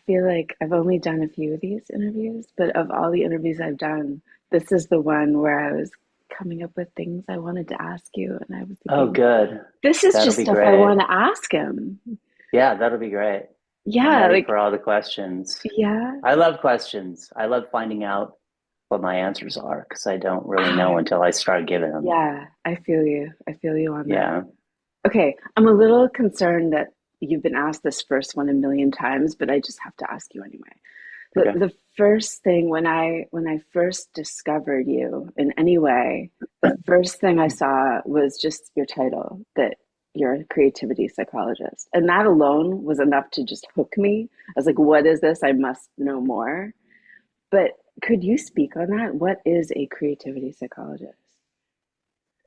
feel like I've only done a few of these interviews, but of all the interviews I've done, this is the one where I was coming up with things I wanted to ask you, and I was Oh, thinking, good. this is That'll just be stuff I great. want to ask him. Yeah, that'll be great. I'm Yeah, ready like, for all the questions. yeah. I love questions. I love finding out what my answers are because I don't really know Ah, until I start giving them. yeah, I feel you. I feel you on that. Yeah. Okay, I'm a little concerned that you've been asked this first one a million times, but I just have to ask you anyway. The Okay. the first thing when I first discovered you in any way, the first thing I saw was just your title, that you're a creativity psychologist. And that alone was enough to just hook me. I was like, what is this? I must know more. But could you speak on that? What is a creativity psychologist?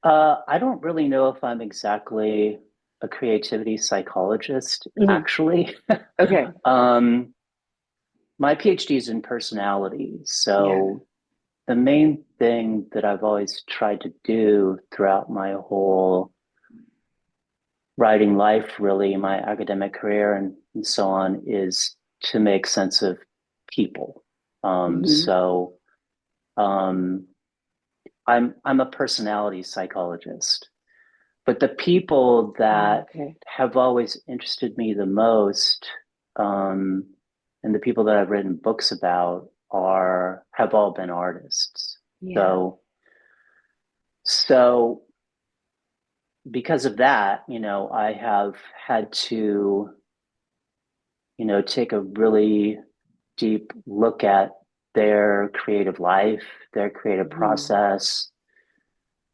I don't really know if I'm exactly a creativity psychologist, Hmm. actually. Okay. Um, my PhD is in personality. Yeah. So the main thing that I've always tried to do throughout my whole writing life, really, my academic career and so on, is to make sense of people. Um, Hmm. so um, I'm a personality psychologist, but the people Ah, that okay. have always interested me the most, um, and the people that I've written books about are have all been artists. Yeah. So so because of that, I have had to, take a really deep look at their creative life, their creative Hmm. process,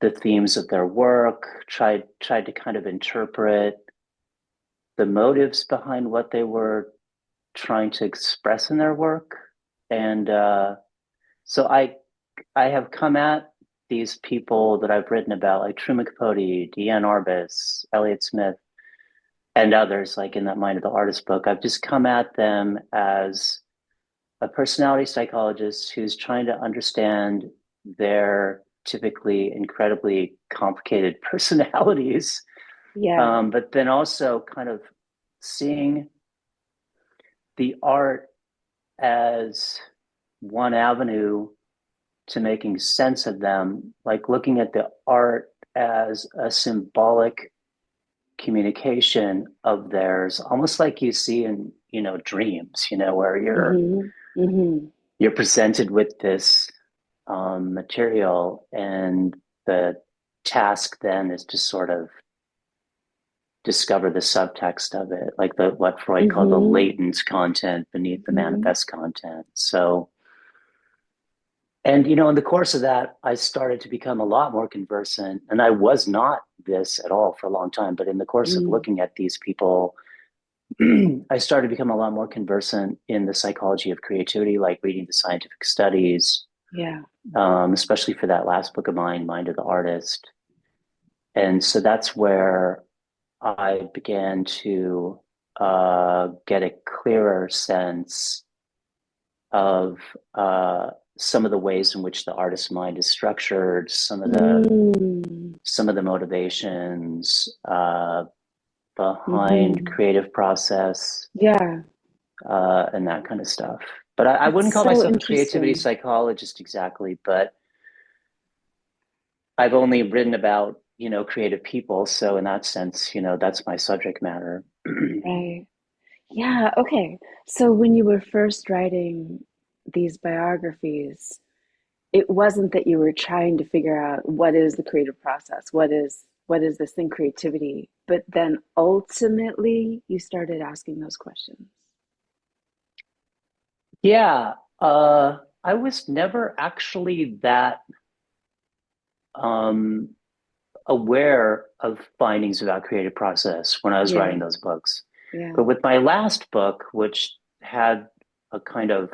the themes of their work, tried to kind of interpret the motives behind what they were trying to express in their work. And so I have come at these people that I've written about, like Truman Capote, Deanne Arbus, Elliott Smith, and others, like in that Mind of the Artist book. I've just come at them as a personality psychologist who's trying to understand their typically incredibly complicated personalities, Yeah. but then also kind of seeing the art as one avenue to making sense of them, like looking at the art as a symbolic communication of theirs, almost like you see in, dreams, where Hmm. Hmm. you're presented with this material, and the task then is to sort of discover the subtext of it, like the what Freud called the Hmm. latent content beneath the Hmm. manifest content. So, and in the course of that, I started to become a lot more conversant, and I was not this at all for a long time. But in the course of Mm. looking at these people, I started to become a lot more conversant in the psychology of creativity, like reading the scientific studies, Yeah. especially for that last book of mine, Mind of the Artist. And so that's where I began to get a clearer sense of some of the ways in which the artist's mind is structured, Mm. some of the motivations behind Hmm. creative process, Yeah. and that kind of stuff. But I That's wouldn't call so myself a creativity interesting. psychologist exactly, but I've only written about, creative people. So in that sense, that's my subject matter. Right. Yeah. Okay. So when you were first writing these biographies, it wasn't that you were trying to figure out what is the creative process, what is this thing, creativity, but then ultimately you started asking those questions. Yeah, I was never actually that um, aware of findings about creative process when I was writing Yeah. those books. Yeah. But with my last book, which had a kind of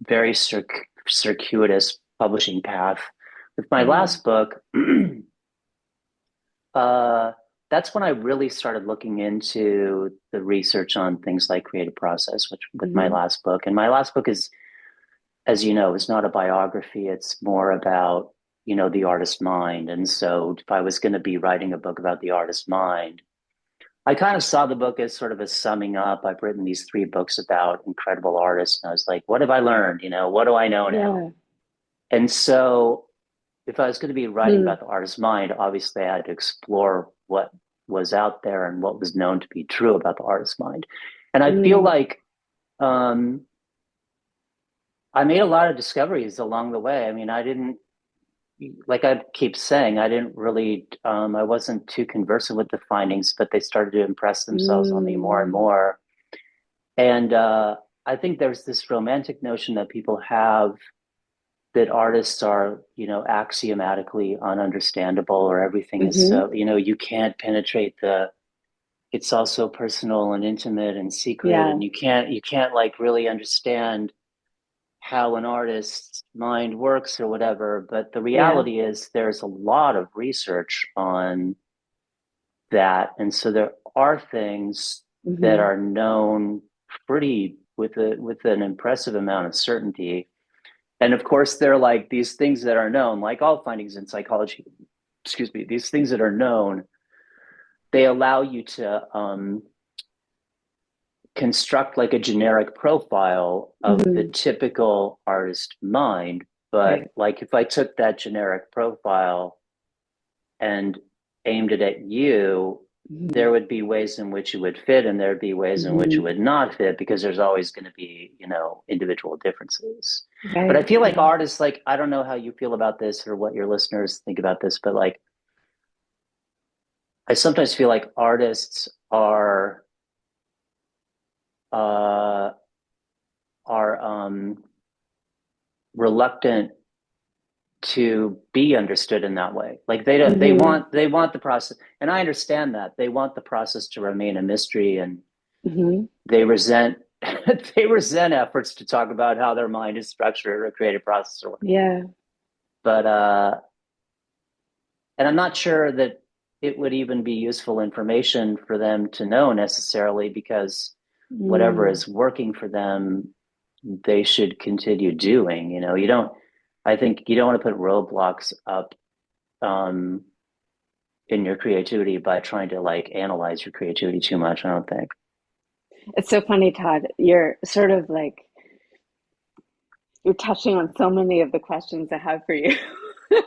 very circuitous publishing path, with my Mm. last book, uh, that's when I really started looking into the research on things like creative process, which with my Hmm. last book. And my last book is, as you know, is not a biography. It's more about, the artist's mind. And so if I was going to be writing a book about the artist's mind, I kind of saw the book as sort of a summing up. I've written these three books about incredible artists, and I was like, what have I learned? What do I know now? Yeah. And so if I was going to be writing Hmm. about the artist's mind, obviously I had to explore what was out there and what was known to be true about the artist's mind. And I feel Mm. like um, I made a lot of discoveries along the way. I mean, I didn't, like I keep saying, I didn't really, I wasn't too conversant with the findings, but they started to impress themselves on me more and Mm. more. And I think there's this romantic notion that people have that artists are, axiomatically ununderstandable, or everything is Hmm. so, you can't penetrate it's all so personal and intimate and secret, Yeah. and you can't like really understand how an artist's mind works or whatever. But the Yeah. reality is there's a lot of research on that. And so there are things that Hmm. are known pretty with an impressive amount of certainty. And of course, there are like these things that are known, like all findings in psychology, excuse me, these things that are known, they allow you to construct like a generic profile of the Hmm. typical artist mind. But Right. like if I took that generic profile and aimed it at you, Hmm. there would be ways in which it would fit, and there'd be ways in which it Hmm. would not fit, because there's always going to be, individual differences. But I Right. feel like Yeah. artists, like, I don't know how you feel about this or what your listeners think about this, but like, I sometimes feel like artists uh, are reluctant to be understood in that way. Like they don't, Hmm. they want the process, and I understand that they want the process to remain a mystery, and Hmm. they resent they resent efforts to talk about how their mind is structured or creative process or whatever. Yeah. But and I'm not sure that it would even be useful information for them to know necessarily, because whatever Mm. is working for them, they should continue doing. You don't. I think you don't want to put roadblocks up um, in your creativity by trying to like analyze your creativity too much. I don't think. It's so funny, Todd. You're sort of like you're touching on so many of the questions I have for you.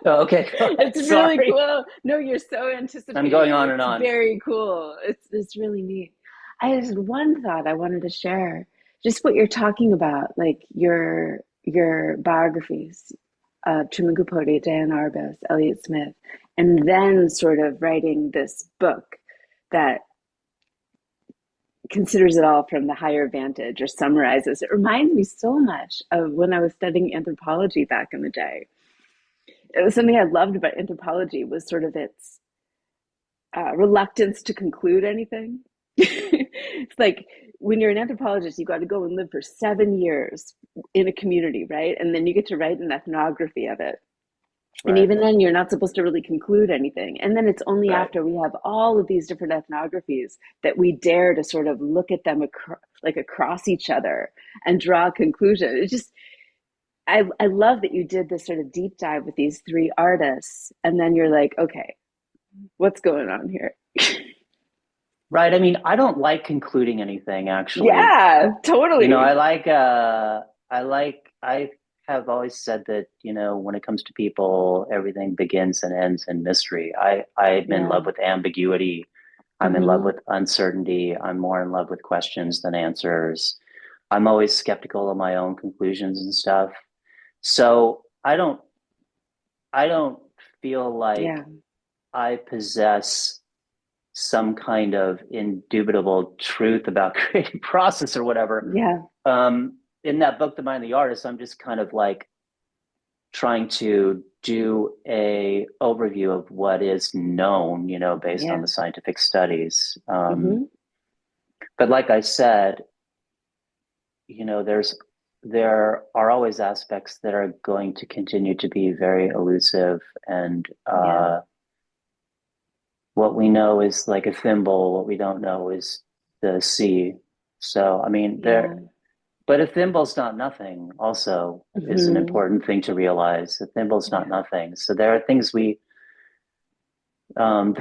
Oh, okay, go ahead. It's really Sorry, cool. No, you're so I'm going anticipating. on and It's on. very cool. It's really neat. I had one thought I wanted to share. Just what you're talking about, like your biographies of Truman Capote, Diane Arbus, Elliott Smith, and then sort of writing this book that considers it all from the higher vantage or summarizes. It reminds me so much of when I was studying anthropology back in the day. It was something I loved about anthropology was sort of its reluctance to conclude anything. It's like when you're an anthropologist, you got to go and live for 7 years in a community, right? And then you get to write an ethnography of it. And Right, even then, you're not supposed to really conclude anything. And then it's only right. after we have all of these different ethnographies that we dare to sort of look at them like across each other and draw a conclusion. It just, I love that you did this sort of deep dive with these three artists. And then you're like, okay, what's going on here? Right. I mean, I don't like concluding anything actually. Yeah, You know, I totally. like I have always said that, when it comes to people, everything begins and ends in mystery. I'm in Yeah. love with ambiguity. I'm in love Hmm. with uncertainty. I'm more in love with questions than answers. I'm always skeptical of my own conclusions and stuff. So I don't feel Yeah. like I possess some kind of indubitable truth about creative process or whatever. Yeah. In that book, The Mind of the Artist, I'm just kind of like trying to do a overview of what is known, based on Yeah. the scientific studies. Hmm. But like I said, there are always aspects that are going to continue to be very elusive, and Yeah. what we know is like a thimble. What we don't know is the sea. So, I mean, Yeah. but a thimble's not nothing, also, is an Hmm. important thing to realize. A thimble's not Yeah. nothing. So there are things the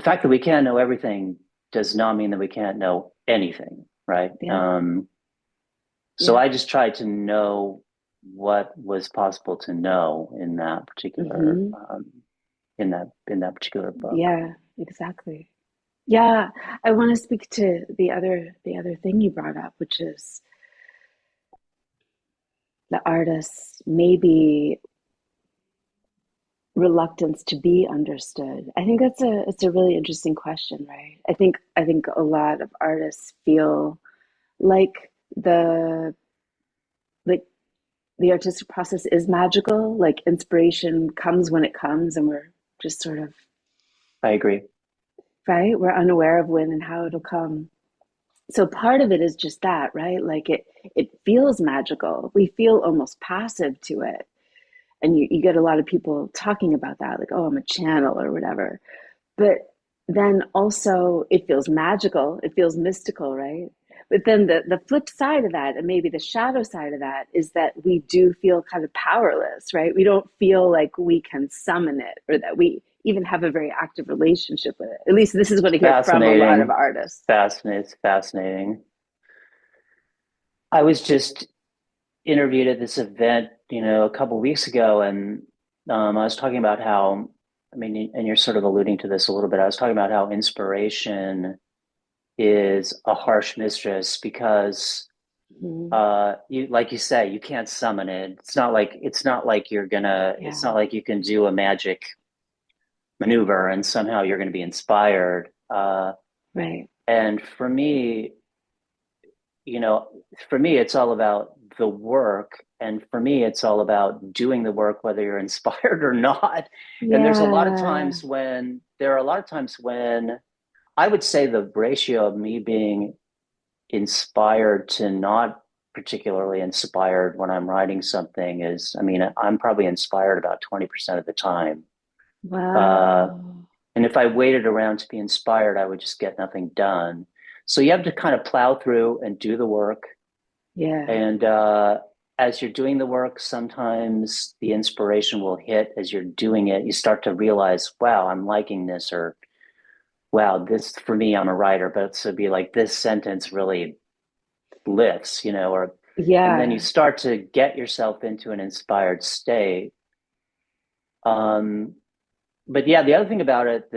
fact that we can't know everything does not mean that we can't know anything, right? Yeah. So Yeah. I just tried to know what was possible to know in that particular Hmm. in that particular book. Yeah, exactly. Yeah, I want to speak to the other thing you brought up, which is the artist's maybe reluctance to be understood. I think that's a it's a really interesting question, right? I think a lot of artists feel like like the artistic process is magical, like inspiration comes when it comes and we're just sort of I agree. right, we're unaware of when and how it'll come. So part of it is just that, right? Like it feels magical. We feel almost passive to it. And you get a lot of people talking about that, like, oh, I'm a channel or whatever. But then also it feels magical, it feels mystical, right? But then the flip side of that, and maybe the shadow side of that, is that we do feel kind of powerless, right? We don't feel like we can summon it or that we even have a very active relationship with it. At least this is what I hear from a lot of Fascinating. artists. Fascinating. Fascinating. I was just interviewed at this event, a couple of weeks ago, and I was talking about how, I mean, and you're sort of alluding to this a little bit. I was talking about how inspiration is a harsh mistress because, Mm-hmm. you like you say, you can't summon it. It's not like you're gonna. It's Yeah, not like you can do a magic maneuver and somehow you're going to be inspired. right. And you know, for me, it's all about the work. And for me, it's all about doing the work, whether you're inspired or not. And Yeah, there are a lot of times when I would say the ratio of me being inspired to not particularly inspired when I'm writing something is, I mean, I'm probably inspired about 20% of the time. Uh, wow. and if I waited around to be inspired, I would just get nothing done. So you have to kind of plow through and do the work. Yeah, And as you're doing the work, sometimes the inspiration will hit as you're doing it. You start to realize, wow, I'm liking this, or wow, this for me, I'm a writer, but so be like this sentence really lifts, or and then you yeah, start to get yourself into an inspired state. Um, but yeah, the other thing about it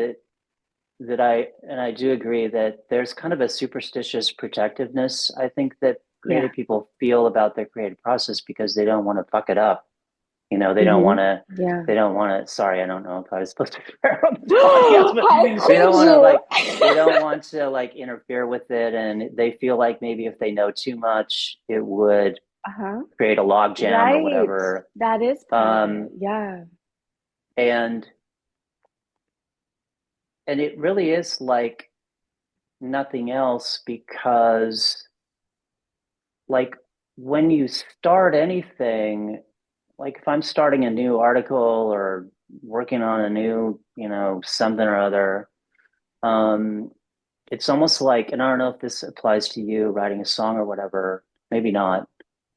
that I do agree that there's kind of a superstitious protectiveness I think that yeah. creative people feel about their creative process because they don't want to fuck it up. They don't Mm-hmm. want to. Yeah. They don't want to. Sorry, I don't know if I was supposed to swear on this podcast, but How they don't could want to you? like. They don't want to like interfere with it, and they feel like maybe if they know too much, it would Uh-huh. create a log jam or Right. whatever. That is part of it. Um, Yeah. and and it really is like nothing else because like when you start anything, like if I'm starting a new article or working on a new, something or other, um, it's almost like, and I don't know if this applies to you writing a song or whatever, maybe not,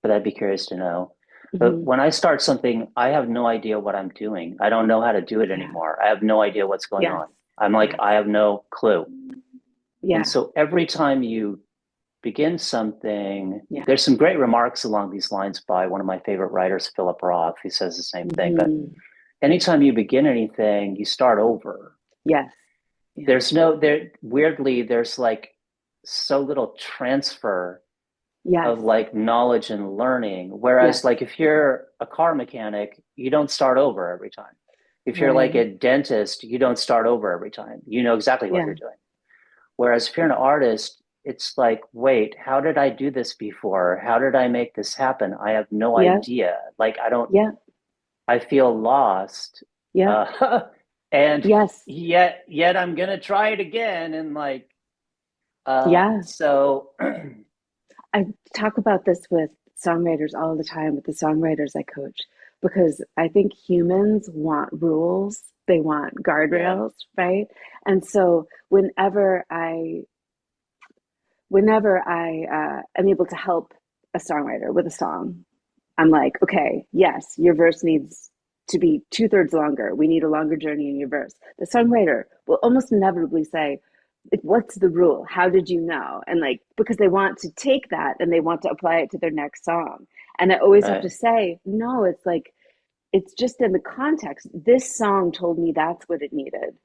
but I'd be curious to know. But Hmm. when I start something, I have no idea what I'm doing. I don't know how to do it Yeah. anymore. I have no idea what's going Yes. on. I'm like, Yes. I have no clue. And Yeah. so every time you begin something, Yeah. there's some great remarks along these lines by one of my favorite writers, Philip Roth. He says the same thing. But Hmm. anytime you begin anything, you start over. Yes. Yeah. There's like so little transfer Yes. of like knowledge and learning. Yes. Whereas like if you're a car mechanic, you don't start over every time. If you're like Right. a dentist, you don't start over every time. You know exactly what Yeah. you're doing. Whereas if you're an artist, it's like, wait, how did I do this before? How did I make this happen? I have no Yeah. idea. Like, Yeah. I feel lost. Yeah. Uh, and Yes. yet I'm going to try it again. And like, Yeah. so I talk about this with songwriters all the time, with the songwriters I coach, because I think humans want rules, they want yeah, guardrails, right? And so whenever I am able to help a songwriter with a song, I'm like, okay, yes, your verse needs to be two-thirds longer. We need a longer journey in your verse. The songwriter will almost inevitably say, like, what's the rule? How did you know? And like, because they want to take that and they want to apply it to their next song. And I always have Right. to say, no, it's like, it's just in the context. This song told me that's what it needed.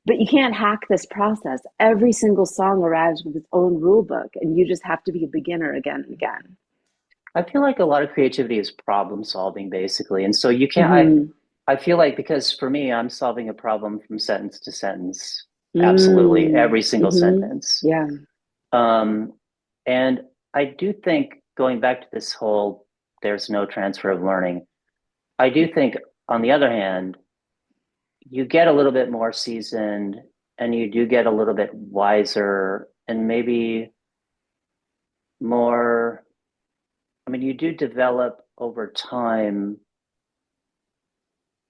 But you can't hack this process. Every single song arrives with its own rule book, and you just have to be a beginner again and again. I feel like a lot of creativity is problem solving basically. And so you can't, Mm-hmm. I feel like because for me, I'm solving a problem from sentence to sentence, absolutely every single Mm-hmm. sentence. Yeah. Um, and I do think going back to this whole there's no transfer of learning, I do think on the other hand, you get a little bit more seasoned and you do get a little bit wiser and maybe more, I mean, you do develop over time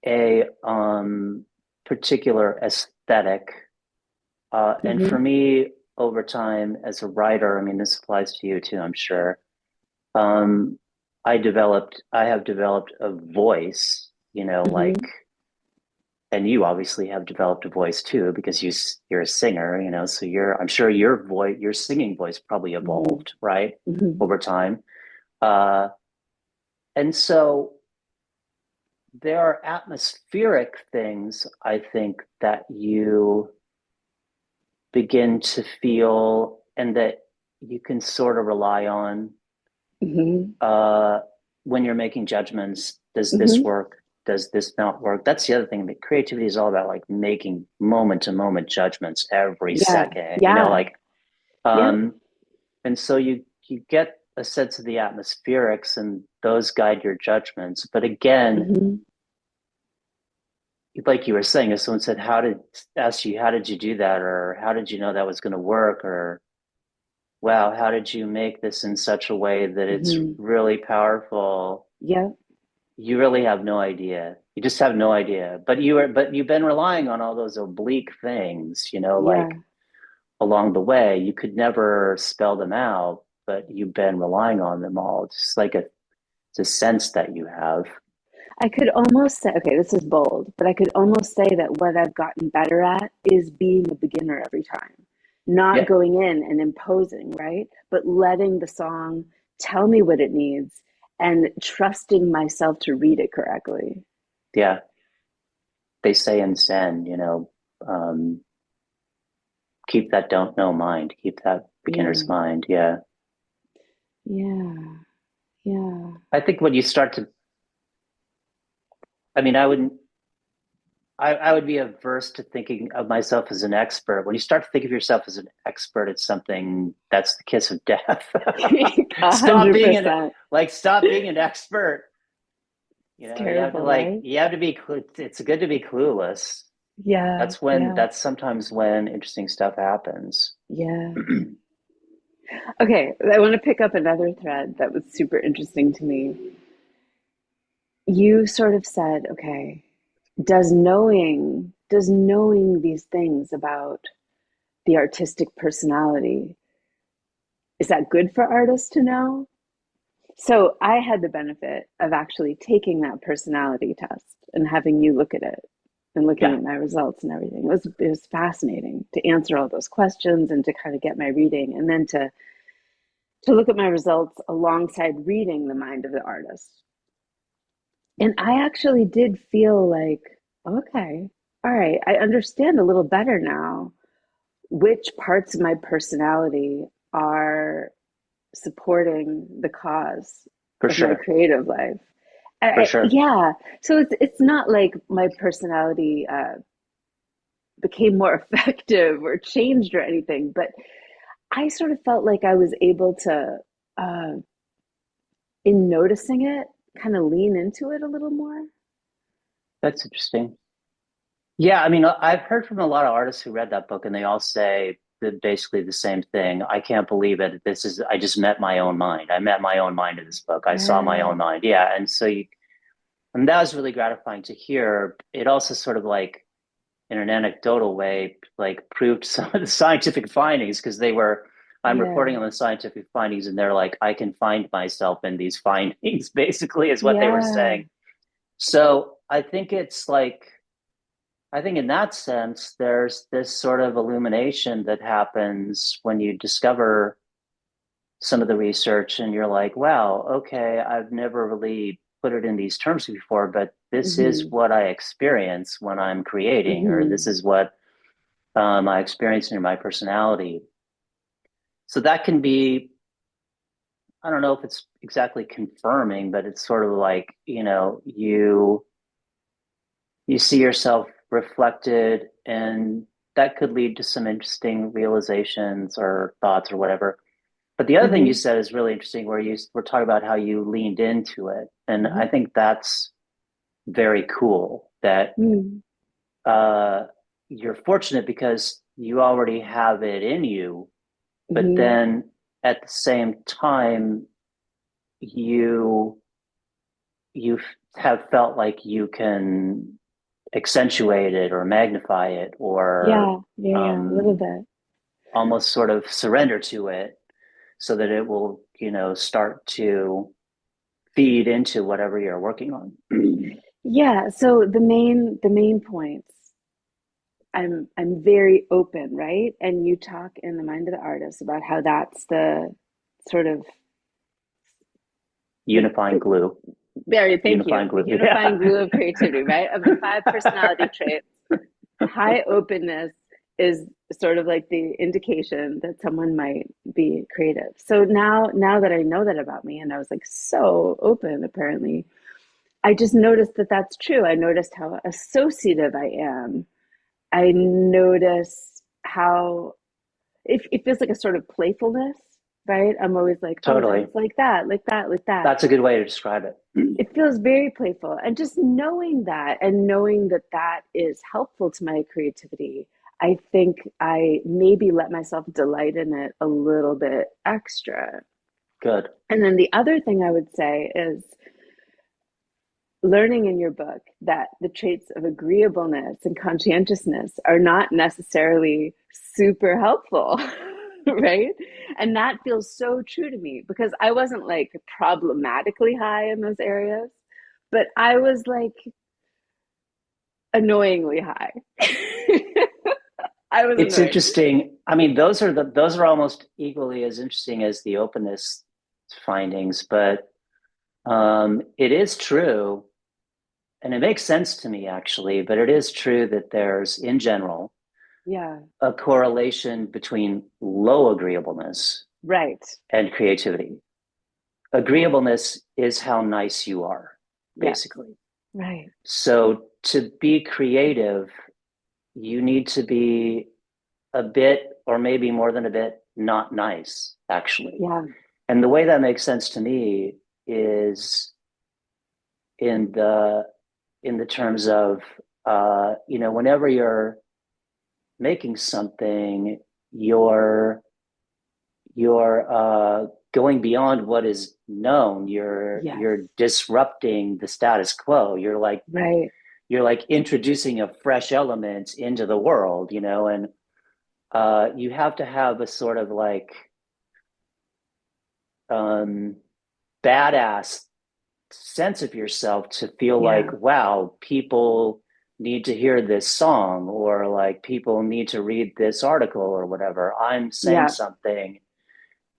a particular aesthetic. And for Mm-hmm. me, over time as a writer, I mean, this applies to you too, I'm sure. Um, I have developed a voice, like, Mm-hmm. and you obviously have developed a voice too because you're a singer, so I'm sure your singing voice probably Mm-hmm. evolved, right, Mm-hmm. over time. Uh, and so there are atmospheric things I think that you begin to feel and that you can sort of rely on Mm-hmm. uh, when you're making judgments. Does this Mm-hmm. work? Does this not work? That's the other thing. That creativity is all about like making moment to moment judgments every Yeah. second. Yeah. Yep. Um, and so you get a sense of the atmospherics, and those guide your judgments. But again, Mm-hmm. like you were saying, if someone said, ask you, how did you do that? Or how did you know that was going to work? Or, wow, how did you make this in such a way that it's Mm-hmm. really powerful? Yep. You really have no idea. You just have no idea. But you've been relying on all those oblique things, Yeah. like along the way. You could never spell them out, but you've been relying on them all. It's a sense that you have. I could almost say, okay, this is bold, but I could almost say that what I've gotten better at is being a beginner every time, not Yeah, going in and imposing, right? But letting the song tell me what it needs and trusting myself to read it correctly. yeah. They say in Zen, um, keep that don't know mind, keep that beginner's Yeah, mind. Yeah. yeah, yeah. I think when you start to, I mean, I would be averse to thinking of myself as an expert. When you start to think of yourself as an expert at something, that's the kiss of death. A Stop hundred being percent. stop being an expert. It's You terrible, right? have to be, it's good to be clueless. Yeah, yeah, That's sometimes when interesting stuff happens. yeah. Okay, I want to pick up another thread that was super interesting to me. You sort of said, okay, does knowing these things about the artistic personality, is that good for artists to know? So I had the benefit of actually taking that personality test and having you look at it and looking Yeah, at my results and everything. It was fascinating to answer all those questions and to kind of get my reading and then to look at my results alongside reading the mind of the artist. And I actually did feel like, okay, all right, I understand a little better now which parts of my personality are supporting the cause for of my sure. creative life. For sure. Yeah, so it's not like my personality became more effective or changed or anything, but I sort of felt like I was able to, uh, in noticing it, kind of lean into it a little more. That's interesting. Yeah, I mean, I've heard from a lot of artists who read that book, and they all say basically the same thing. I can't believe it. I just met my own mind. I met my own mind in this book. I saw my Yeah, own mind. Yeah. And that was really gratifying to hear. It also sort of like, in an anecdotal way, like proved some of the scientific findings because I'm reporting yeah, on the scientific findings, and they're like, I can find myself in these findings, basically, is what they were yeah, saying. So I think it's like, I think in that sense, there's this sort of illumination that happens when you discover some of the research and you're like, wow, okay, I've never really put it in these terms before, but this is Hmm. what I experience when I'm creating, or this Hmm. is what I experience in my personality. So that can be, I don't know if it's exactly confirming, but it's sort of like, you see yourself reflected, and that could lead to some interesting realizations or thoughts or whatever. But the other thing you Hmm. said is really interesting, where you were talking about how you leaned into it. And I Hmm. think that's very cool that Hmm. uh, you're fortunate because you already have it in you. But Hmm. then at the same time, you you have felt like you can accentuate it or magnify it or Yeah, yeah, yeah, a little um, bit. almost sort of surrender to it so that it will, start to feed into whatever you're working on. Yeah, so the main points, I'm very open, right? And you talk in the mind of the artist about how that's the sort of Unifying the glue. very, thank you, Unifying the glue. unifying Yeah. glue of creativity, right? Of the five personality traits, high openness is sort of like the indication that someone might be creative. So now that I know that about me, and I was like so open apparently, I just noticed that that's true. I noticed how associative I am. I notice how it feels like a sort of playfulness, right? I'm always like, oh, Totally. that's like that, like that, like that. That's a good way to describe it. It feels very playful. And just knowing that and knowing that that is helpful to my creativity, I think I maybe let myself delight in it a little bit extra. Good. And then the other thing I would say is learning in your book that the traits of agreeableness and conscientiousness are not necessarily super helpful, right? And that feels so true to me because I wasn't like problematically high in those areas, but I was like annoyingly high. I was It's annoying. interesting. I mean, those are almost equally as interesting as the openness findings, but it is true, and it makes sense to me actually, but it is true that there's, in general, Yeah, a correlation between low agreeableness right. and creativity. Agreeableness is how nice you are, Yes, basically. right. So to be creative, you need to be a bit, or maybe more than a bit, not nice, actually. Yeah, And the way that makes sense to me is in the terms of whenever you're making something, you're you're going beyond what is known. yes, You're disrupting the status quo. right. You're like introducing a fresh element into the world, and you have to have a sort of like um, badass sense of yourself to feel like, Yeah, wow, people need to hear this song, or like people need to read this article or whatever. I'm saying yeah, something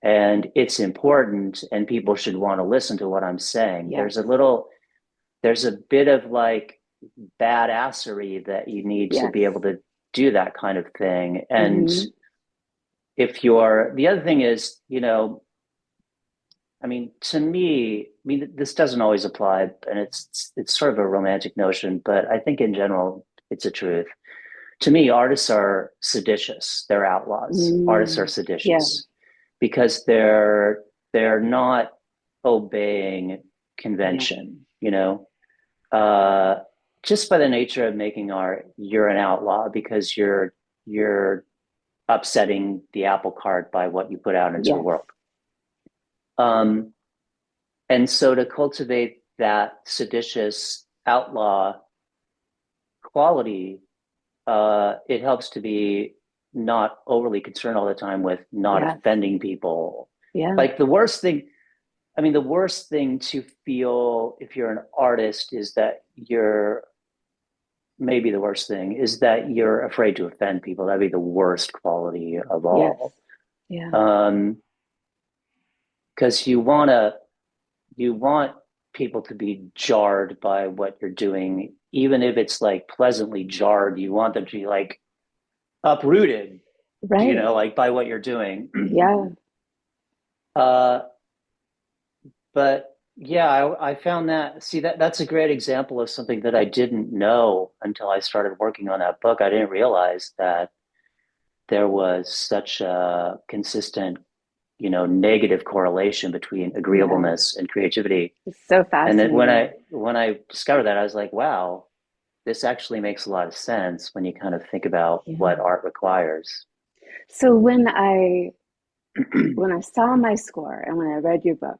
and it's important and people should want to listen to what I'm saying. yes, There's a bit of like badassery that you need to yes. be able to do that kind of thing. And Mm-hmm. if you're, the other thing is, I mean, to me, I mean, this doesn't always apply, and it's sort of a romantic notion, but I think in general, it's a truth. To me, artists are seditious. They're outlaws. Artists are Mm, yeah, seditious because they're not obeying yeah, convention. Uh, just by the nature of making art, you're an outlaw because you're upsetting the apple cart by what you put out into the yes, world. Um, And so to cultivate that seditious outlaw quality, it helps to be not overly concerned all the time with not yes, offending people. yeah, Like the worst thing, I mean, the worst thing to feel if you're an artist is that you're maybe the worst thing is that you're afraid to offend people. That'd be the worst quality of Yes. all. Yeah. Because you want people to be jarred by what you're doing, even if it's like pleasantly jarred. You want them to be like uprooted, Right. like by what you're doing. Yeah. uh, but yeah, I found that. See, that's a great example of something that I didn't know until I started working on that book. I didn't realize that there was such a consistent, negative correlation between Yeah. agreeableness and creativity. It's so And then when fascinating. I discovered that, I was like, wow, this actually makes a lot of sense when you kind of think about Yeah. what art requires. So when I saw my score and when I read your book,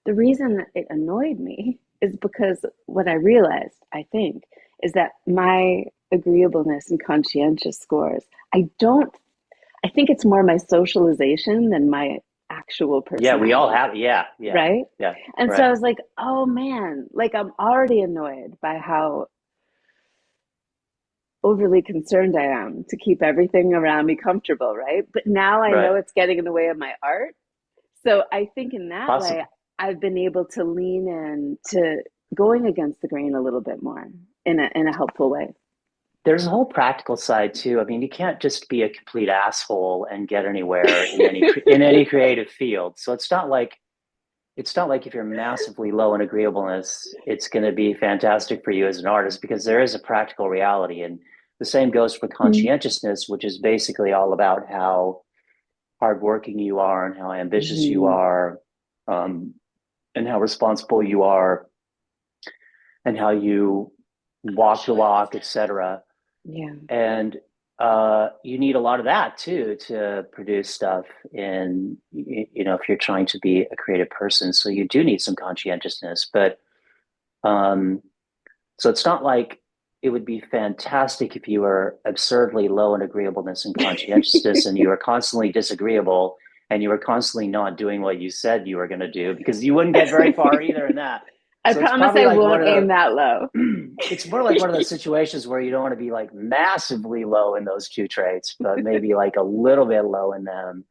the reason that it annoyed me is because what I realized, I think, is that my agreeableness and conscientious scores, I think it's more my socialization than my actual Yeah, we all personality, have. Yeah, yeah, right? yeah. And so I Right, was like, oh man, like I'm already annoyed by how overly concerned I am to keep everything around me comfortable, right? But now I right. know it's getting in the way of my art. So I think in that way, Possible. I've been able to lean in to going against the grain a little bit more in a helpful way. There's a whole practical side too. I mean, you can't just be a complete asshole and get anywhere in any creative field. So it's not like if you're massively low in agreeableness, it's going to be fantastic for you as an artist because there is a practical reality. And the same goes for Mm-hmm. conscientiousness, which is basically all about how hardworking you are and how ambitious you are, um, and how responsible you are, and how you walk the walk, etc. Yeah, And you need a lot of that too to produce stuff if you're trying to be a creative person. So you do need some conscientiousness, but um, so it's not like it would be fantastic if you were absurdly low in agreeableness and conscientiousness and you were constantly disagreeable and you were constantly not doing what you said you were going to do because you wouldn't get very far either in that. I So it's promise probably I like one won't of aim the that low. it's more like one of those situations where you don't want to be like massively low in those two traits, but maybe like a little bit low in them.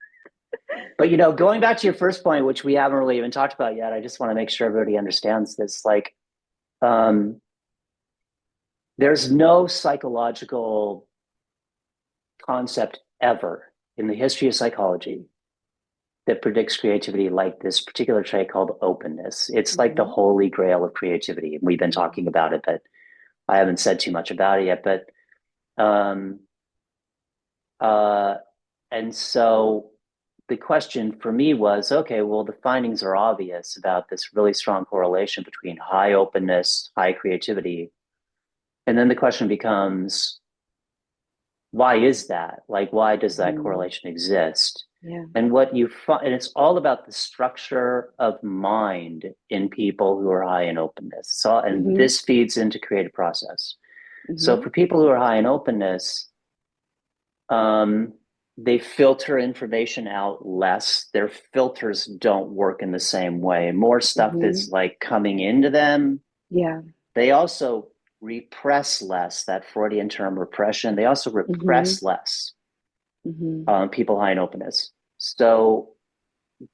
But going back to your first point, which we haven't really even talked about yet, I just want to make sure everybody understands this. Like, um, there's no psychological concept ever in the history of psychology that predicts creativity like this particular trait called openness. It's like the Mm-hmm. holy grail of creativity. We've been Mm-hmm. talking about it, but I haven't said too much about it yet. But um, uh, and so the question for me was, okay, well, the findings are obvious about this really strong correlation between high openness, high creativity. And then the question becomes, why is that? Like, why does that Mm-hmm. correlation exist? Yeah. And what you find, and it's all about the structure of mind in people who are high in openness. So, and Mm-hmm. this feeds into creative process. So Mm-hmm. for people who are high in openness, um, they filter information out less. Their filters don't work in the same way. More stuff Mm-hmm. is like coming into them. Yeah. They also repress less, that Freudian term repression. They also Mm-hmm. repress less, Mm-hmm. people high in openness. So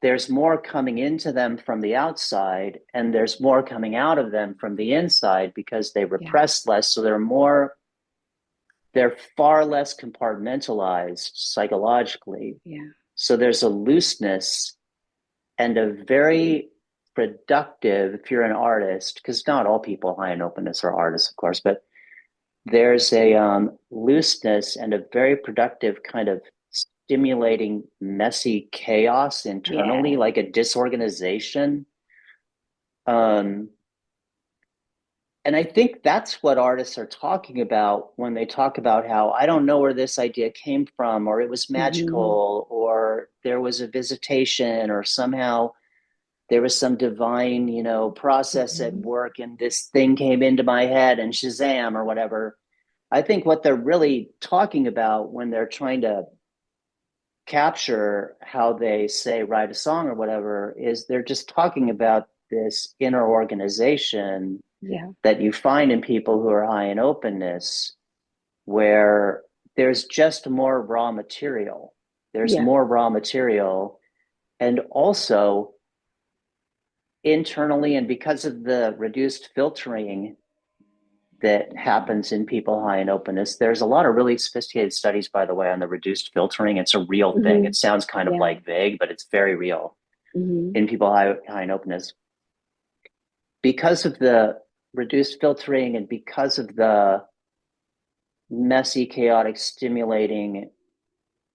there's more coming into them from the outside, and there's more coming out of them from the inside because they Yeah. repress less. So they're far less compartmentalized psychologically. Yeah. So there's a looseness and a very productive, if you're an artist, because not all people high in openness are artists, of course, but there's a looseness and a very productive kind of stimulating, messy chaos internally, Yeah. like a disorganization. Um, and I think that's what artists are talking about when they talk about how I don't know where this idea came from, or it was Mm-hmm. magical, or there was a visitation, or somehow there was some divine, process at Mm-hmm. work and this thing came into my head and Shazam or whatever. I think what they're really talking about when they're trying to capture how they say write a song or whatever is they're just talking about this inner organization Yeah. that you find in people who are high in openness, where there's just more raw material. There's Yeah. more raw material. And also internally, and because of the reduced filtering that happens in people high in openness, there's a lot of really sophisticated studies, by the way, on the reduced filtering. It's a real thing. Hmm. It sounds kind of Yeah. like vague, but it's very real Hmm. in people high in openness. Because of the reduced filtering and because of the messy, chaotic, stimulating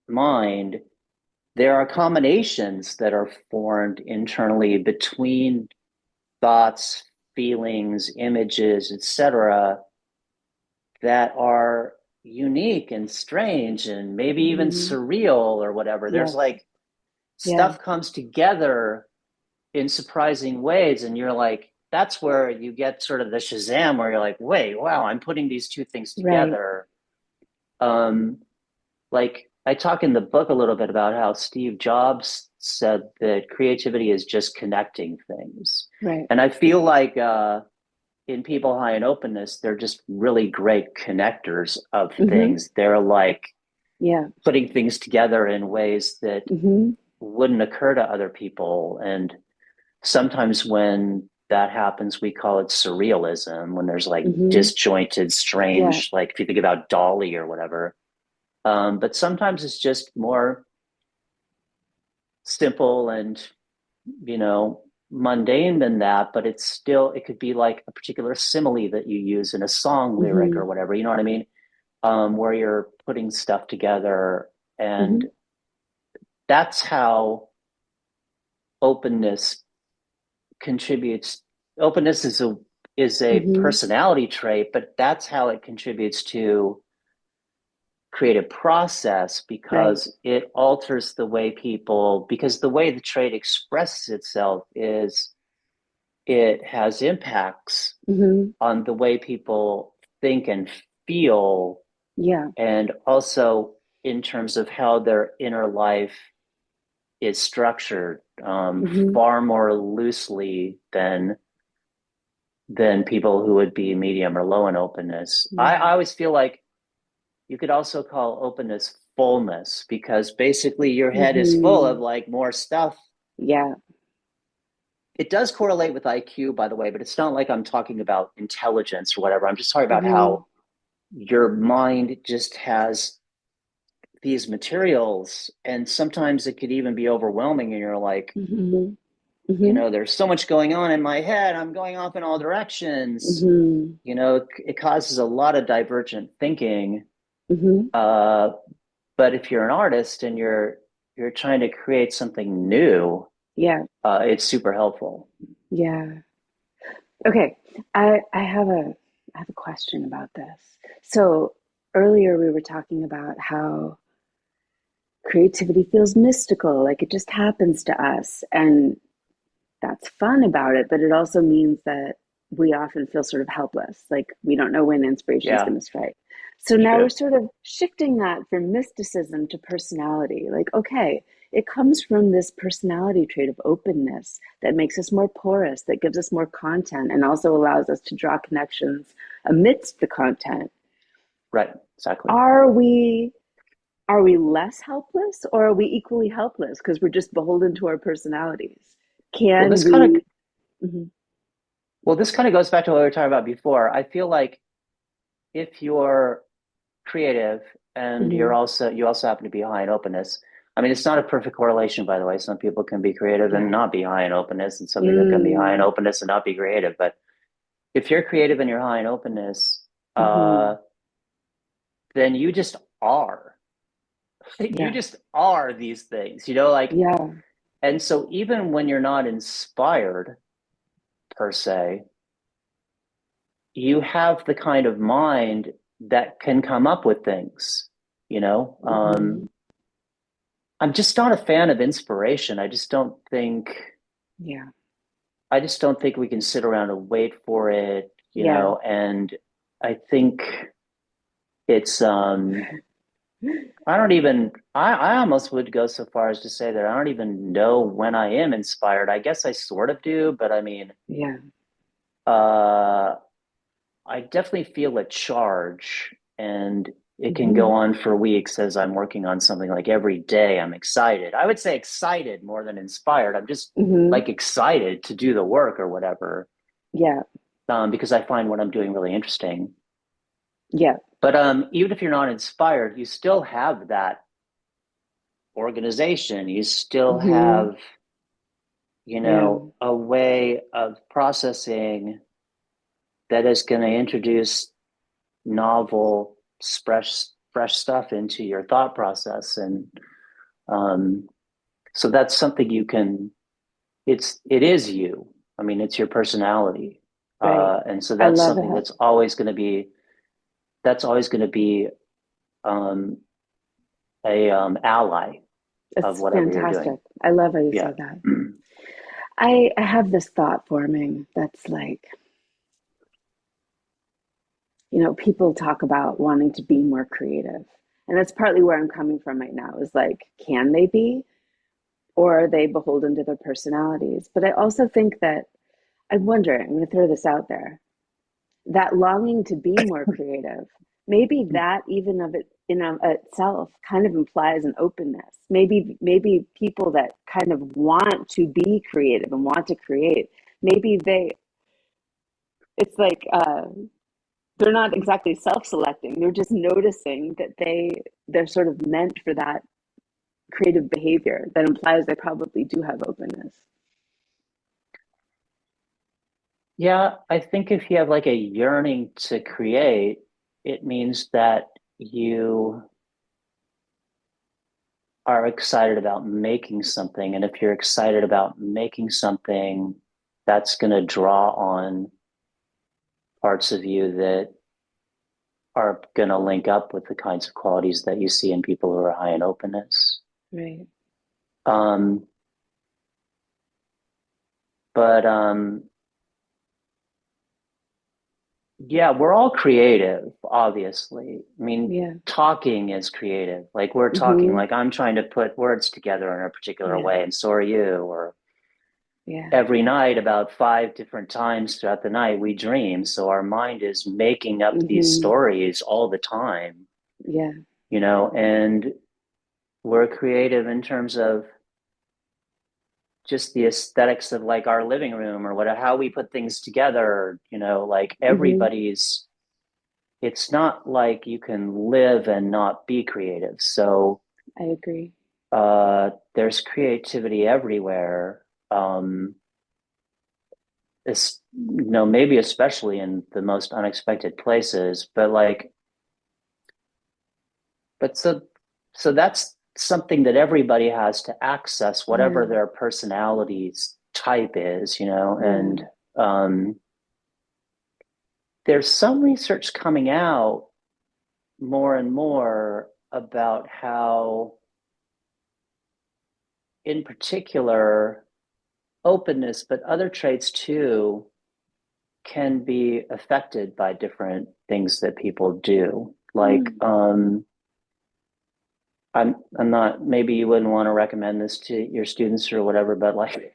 mind, there are combinations that are formed internally between thoughts, feelings, images, etc., that are unique and strange and maybe even Hmm. surreal or whatever. There's Yes. like Yeah. stuff comes together in surprising ways, and you're like, that's where you get sort of the Shazam, where you're like, wait, wow, I'm putting these two things Right. together. Um, like I talk in the book a little bit about how Steve Jobs said that creativity is just connecting things. Right. And I feel like in people high in openness, they're just really great connectors of Hmm. things. They're like Yeah. putting things together in ways that Hmm. wouldn't occur to other people. And sometimes when that happens, we call it surrealism, when there's like Hmm. disjointed, Yeah. strange, like if you think about Dolly or whatever. But sometimes it's just more simple and, you know, mundane than that, but it's still, it could be like a particular simile that you use in a song lyric or Hmm. whatever, you know what I mean? Where you're putting stuff together. And Hmm. that's how openness contributes. Openness is a Hmm. personality trait, but that's how it contributes to creative process, Right. because it alters the way people, because the way the trait expresses itself is it has impacts Hmm. on the way people think and feel, Yeah. and also in terms of how their inner life is structured, Hmm. far more loosely than people who would be medium or low in openness. I Yeah. always feel like you could also call openness fullness, because basically your head is full of Hmm. like more stuff. Yeah. It does correlate with IQ, by the way, but it's not like I'm talking about intelligence or whatever. I'm just talking about Hmm. how your mind just has these materials, and sometimes it could even be overwhelming, and you're like, Hmm. you Hmm. know, there's so much going on in my head, I'm going off in all directions. Hmm. You know, it causes a lot of divergent thinking. Hmm. uh, but if you're an artist and you're trying to create something new, Yeah. it's super helpful. Yeah. Okay. I have a question about this. So earlier we were talking about how creativity feels mystical, like it just happens to us. And that's fun about it, but it also means that we often feel sort of helpless, like we don't know when inspiration is Yeah, going to strike. So it's now we're true. sort of shifting that from mysticism to personality. Like, okay, it comes from this personality trait of openness that makes us more porous, that gives us more content, and also allows us to draw connections amidst the content. Right, exactly. Are we are we less helpless or are we equally helpless because we're just beholden to our personalities? Well, Can this kind of we? Mhm. well, this kind of goes back to what we were talking about before. I feel like if you're creative and Mhm. you also happen to be high in openness. I mean, it's not a perfect correlation, by the way. Some people can be creative and Yeah. not be high in openness, and some people can be high in Mm. openness and not be creative. But if you're creative and you're high in openness, Mhm. then you just are. You Yeah. just are these things, you know, like, Yeah. and so even when you're not inspired per se, you have the kind of mind that can come up with things, you know. Mhm. I'm just not a fan of inspiration. Yeah. I just don't think we can sit around and wait for it, you Yeah. know, and I think it's I don't even I almost would go so far as to say that I don't even know when I am inspired. I guess I sort of do, but I mean, Yeah. uh, I definitely feel a charge, and it can go Hmm. on for weeks as I'm working on something. Like every day I'm excited. I would say excited more than inspired. I'm just Hmm. like excited to do the work or whatever, Yeah. because I find what I'm doing really interesting. Yeah. But even if you're not inspired, you still have that organization. You still Hmm. have, Yeah. a way of processing that is going to introduce novel, fresh stuff into your thought process. And um, so that's something you can, it is you. I mean, it's your personality. Right. And so I that's love something it. that's always going to be um, a ally of It's whatever you're fantastic. doing. I love how you Yeah. say that. I have this thought forming that's like, people talk about wanting to be more creative. And that's partly where I'm coming from right now is like, can they be? Or are they beholden to their personalities? But I also think that I wonder, I'm going to throw this out there, that longing to be more creative, maybe that even of it in of itself kind of implies an openness. Maybe people that kind of want to be creative and want to create, maybe it's like they're not exactly self-selecting. They're just noticing that they're sort of meant for that creative behavior that implies they probably do have openness. Yeah, I think if you have like a yearning to create, it means that you are excited about making something. And if you're excited about making something, that's going to draw on parts of you that are going to link up with the kinds of qualities that you see in people who are high in openness. Right. Um, but yeah, we're all creative, obviously. I mean, Yeah. talking is creative. Like we're talking, Mm-hmm. like I'm trying to put words together in a particular Yeah. way, and so are you. Or Yeah. every night, about five different times throughout the night, we dream. So our mind is making up these Mm-hmm. stories all the time, Yeah. and we're creative in terms of just the aesthetics of like our living room or what how we put things together, like Mm-hmm. everybody's it's not like you can live and not be creative. So I agree. there's creativity everywhere. It's, maybe especially in the most unexpected places, but so that's something that everybody has to access, Yeah. whatever their personality's type is, Yeah. and um, there's some research coming out more and more about how, in particular, openness, but other traits too, can be affected by different things that people do. Like, Mm. I'm not, maybe you wouldn't want to recommend this to your students or whatever, but like,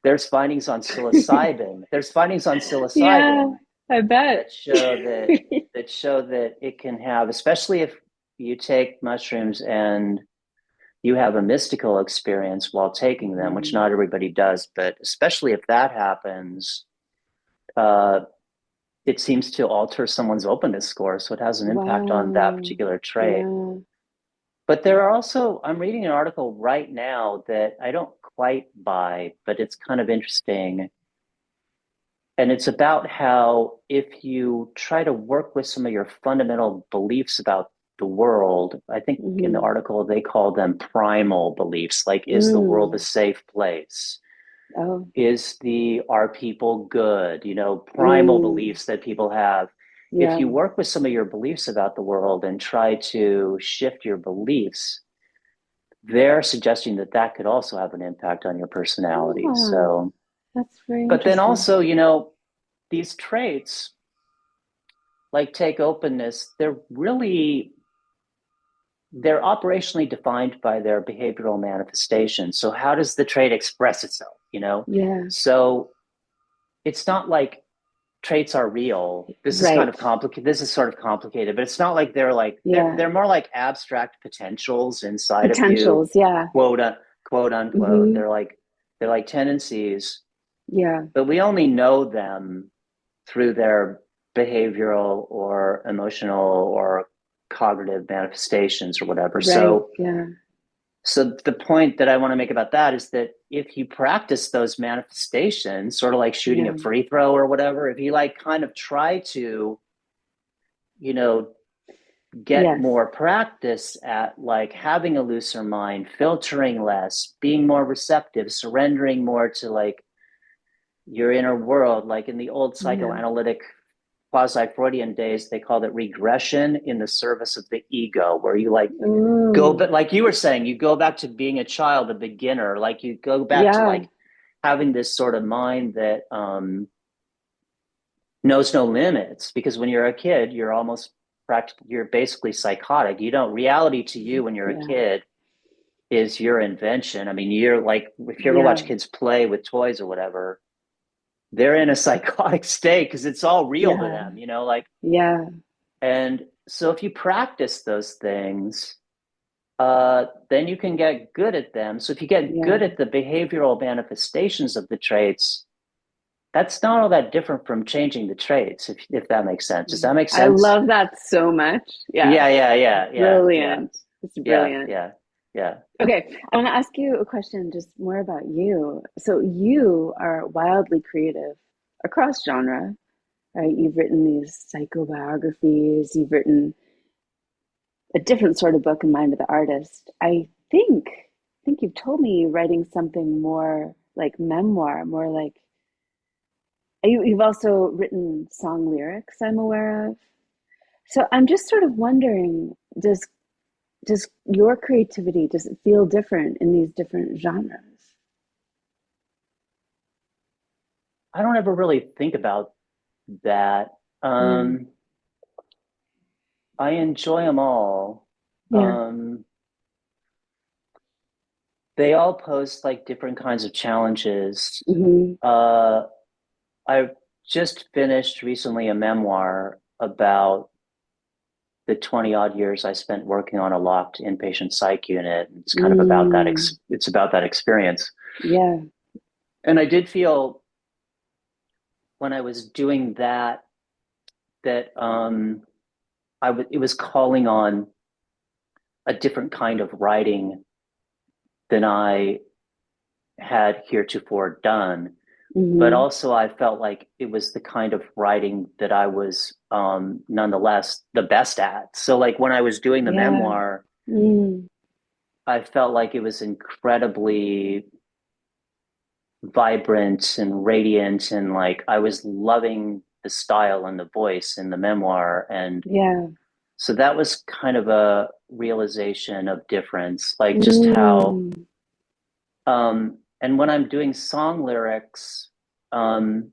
there's findings on psilocybin. There's findings on Yeah, psilocybin I bet. that show that it can have, especially if you take mushrooms and you have a mystical experience while taking them, which Mhm. not everybody does, but especially if that happens, uh, it seems to alter someone's openness score. So it has an impact on that Wow. particular trait. Yeah. But there are also, I'm reading an article right now that I don't quite buy, but it's kind of interesting. And it's about how if you try to work with some of your fundamental beliefs about the world, I think in the Hmm. article they call them primal beliefs, like is the world a Mm. safe place? Oh. Are people good? Primal Mm. beliefs that people have. If Yeah. you work with some of your beliefs about the world and try to shift your beliefs, they're suggesting that that could also have an impact on your personality. Ah, So, that's very but then interesting. also, these traits, like take openness, they're operationally defined by their behavioral manifestation. So how does the trait express itself? Yeah. So it's not like traits are real. This is kind Right. of complicated. This is sort of complicated, but it's not like they're like Yeah. they're more like abstract potentials inside of you, Potentials. Yeah. quote quote unquote. Hmm. They're like tendencies, Yeah. but we only know them through their behavioral or emotional or cognitive manifestations or whatever. Right. Yeah. So the point that I want to make about that is that if you practice those manifestations, sort of like shooting Yeah. a free throw or whatever, if you like kind of try to, you know, get Yes. more practice at like having a looser mind, filtering less, being more receptive, surrendering more to like your inner world, like in the old Yeah. psychoanalytic quasi-Freudian days, they called it regression in the service of the ego, where you like go, Mm. but like you were saying, you go back to being a child, a beginner, like you go back to Yeah. like having this sort of mind that knows no limits. Because when you're a kid, you're almost you're basically psychotic. You don't, reality to you when you're a Yeah. kid is your invention. I mean, you're like, if you ever Yeah. watch kids play with toys or whatever, they're in a psychotic state because it's all real to Yeah. them, you know, like, Yeah. and so if you practice those things, then you can get good at them. So if you get Yeah. good at the behavioral manifestations of the traits, that's not all that different from changing the traits, if that makes sense. Does Yeah. that make I sense? love that so much. Yeah. Yeah, yeah, yeah, yeah, yeah, Brilliant. It's yeah, brilliant. yeah, yeah. Okay, I want to ask you a question just more about you. So you are wildly creative across genre, right? You've written these psychobiographies, you've written a different sort of book in Mind of the Artist. I think you've told me you're writing something more like memoir, more like you've also written song lyrics, I'm aware of. So I'm just sort of wondering, does your creativity, does it feel different in these different genres? I don't ever really think about that. Yeah. Um, I enjoy them all. Yeah. Um, they all pose like different kinds of challenges. Hmm. Uh, I just finished recently a memoir about the 20 odd years I spent working on a locked inpatient psych unit. It's kind of about that. Mm. It's about that experience. Yeah. And I did feel when I was doing that, that it was calling on a different kind of writing than I had heretofore done. But Hmm. also I felt like it was the kind of writing that I was nonetheless the best at. So like when I was doing the Yeah. memoir, Mm. I felt like it was incredibly vibrant and radiant, and like I was loving the style and the voice in the memoir. And Yeah. so that was kind of a realization of difference, like just how Mm. and when I'm doing song lyrics, um